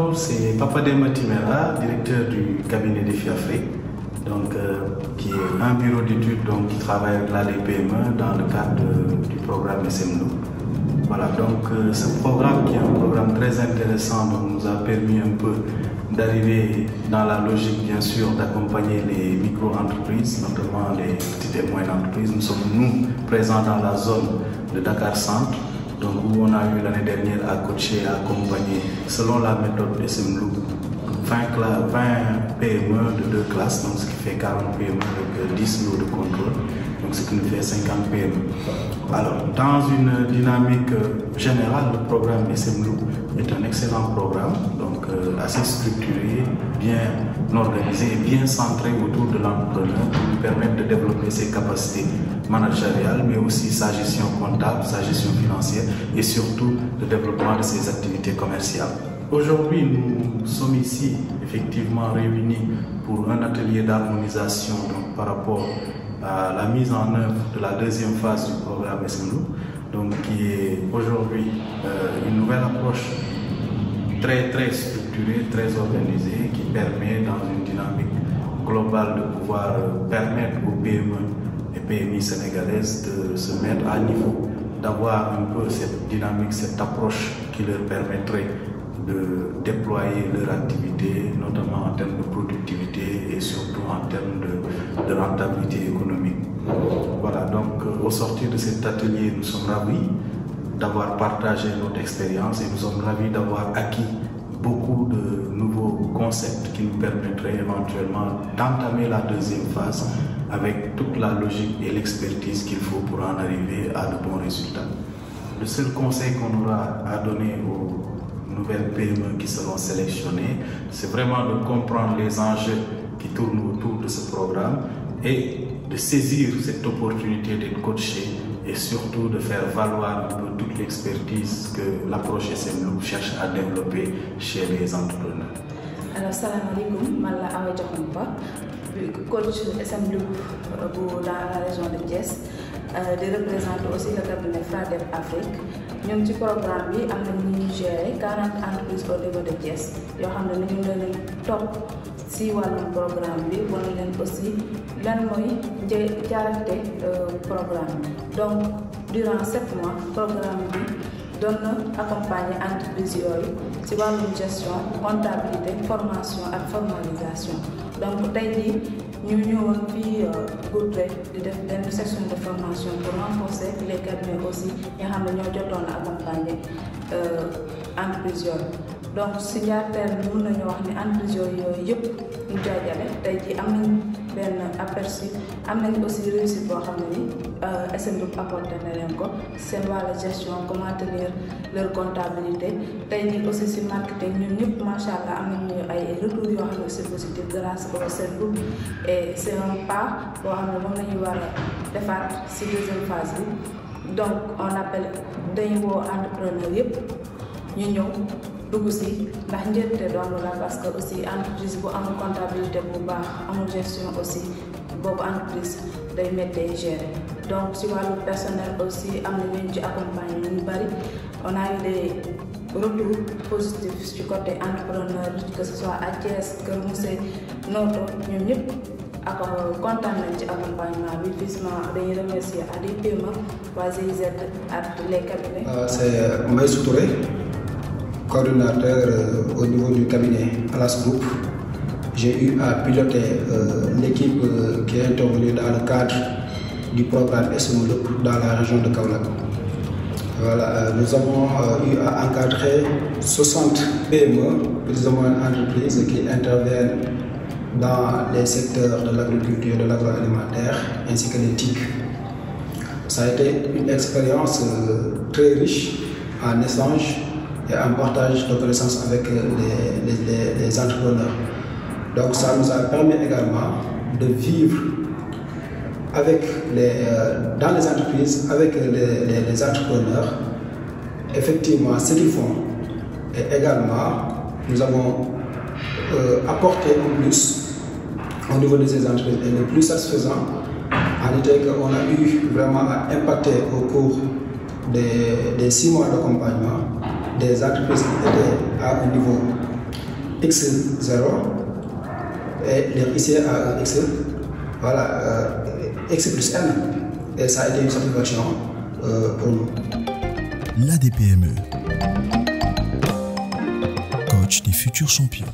Bonjour, c'est Papademba Timera, directeur du cabinet Défi Afrique, donc, qui est un bureau d'études qui travaille avec l'ADPME dans le cadre du programme SMLOO. Voilà, donc ce programme qui est un programme très intéressant nous a permis un peu d'arriver dans la logique bien sûr d'accompagner les micro-entreprises, notamment les petites et moyennes entreprises. Nous sommes présents dans la zone de Dakar Centre, donc où on a eu l'année dernière à coacher, à accompagner selon la méthode SMLOO 20 PME de 2 classes, donc ce qui fait 40 PME avec 10 lots de contrôle, donc ce qui nous fait 50 PME. Alors, dans une dynamique générale, le programme SMLOO est un excellent programme, donc assez structuré, bien organisé et bien centré autour de l'entrepreneur pour lui permettre de développer ses capacités managériales, mais aussi sa gestion comptable, sa gestion financière et surtout le développement de ses activités commerciales. Aujourd'hui, nous sommes ici effectivement réunis pour un atelier d'harmonisation par rapport à la mise en œuvre de la deuxième phase du programme SMLOO, donc qui est aujourd'hui une nouvelle approche très structurée, très organisée, qui permet dans une dynamique globale de pouvoir permettre aux PME et PMI sénégalaises de se mettre à niveau, d'avoir un peu cette dynamique, cette approche qui leur permettrait de déployer leur activité, notamment en termes de productivité et surtout en termes de rentabilité économique. Voilà, donc au sortir de cet atelier, nous sommes ravis d'avoir partagé notre expérience et nous sommes ravis d'avoir acquis beaucoup de nouveaux concepts qui nous permettraient éventuellement d'entamer la deuxième phase avec toute la logique et l'expertise qu'il faut pour en arriver à de bons résultats. Le seul conseil qu'on aura à donner aux nouvelles PME qui seront sélectionnées, c'est vraiment de comprendre les enjeux qui tournent autour de ce programme et de saisir cette opportunité d'être coaché et surtout de faire valoir un peu toute l'expertise que l'approche SMLOO cherche à développer chez les entrepreneurs. Alors, salam alaikum, Malla Awa Diakhoumpa, coach SMLOO dans la région de Thiès, de représenter aussi le cabinet FRADEP Afrique. Nous ci programme bi am nañu ñuy gérer 40 entreprises au niveau de Thiès yoo xam ne ñu ngi leen topp si wàllum programme bi wane leen aussi lan mooy jaarate programme bi. Donc durant 7 mois programme bi doon na accompagner entreprises yooyu si wàllum gestion, comptabilité, formation ak formalisation. Donc tey jii ñu ñëwoon fii Goudre di def benn section de formation pour renforcer les cabinets aussi nga xam ne ñoo jotoon a accompagner entreprise yooyu. Donc si njaarteel mën nañu wax ni entreprise yooyu yëpp ñu jaajale tey jii am nañ benn aperçu am nañ aussi réussite boo xam ne ni SMLOO apporté na leen ko seen wàllu gestion comment tenir leur comptabilité tey jii aussi si marketing ñun ñëpp macha allah am nañu ay retours yoo xam ne c'est positif grâce au SMLOO et c'est un pas boo xam ne moom la ñu war a defaat si deuxième phase bi. Donc on appelle dañu woo entrepreneur yëpp ñu ñëw dugg si ndax njëriñte doon la parce que aussi entreprise bu amul comptabilité bu baax amul gestion aussi boobu entreprise day méttee gérer. Donc si wàllu personnel aussi am na ñu ci accompagner ñu bari on a eu des retours positifs du côté entrepreneur que ce soit à Thiès, Kër Mousse, Noto ñoom ñëpp ak kontaan nañ ci accompagnement bi visement dañuy remercier ADPME, waa GIZ ak les cabinets. C'est Maïssou Touré, coordonnateur au niveau du cabinet Alas Group. J'ai eu à piloter l'équipe qui est intervenue dans le cadre du programme SMLOO dans la région de Kaolack. Voilà, nous avons eu à encadrer 60 PME, petites et moyennes entreprises qui interviennent dans les secteurs de l'agriculture, de l'agroalimentaire ainsi que les TIC. Ça a été une expérience très riche en échange et en partage de connaissances avec les entrepreneurs. Donc ça nous a permis également de vivre avec dans les entreprises, avec les entrepreneurs, effectivement ce qu'ils font. Et également, nous avons apporté un plus au niveau de ces entreprises et le plus satisfaisant en était qu'on a eu vraiment à impacter au cours des 6 mois d'accompagnement des entreprises qui étaient à un niveau X0 et les ici à X, voilà, X plus N. Et ça a été une satisfaction pour nous. L'ADPME, coach des futurs champions.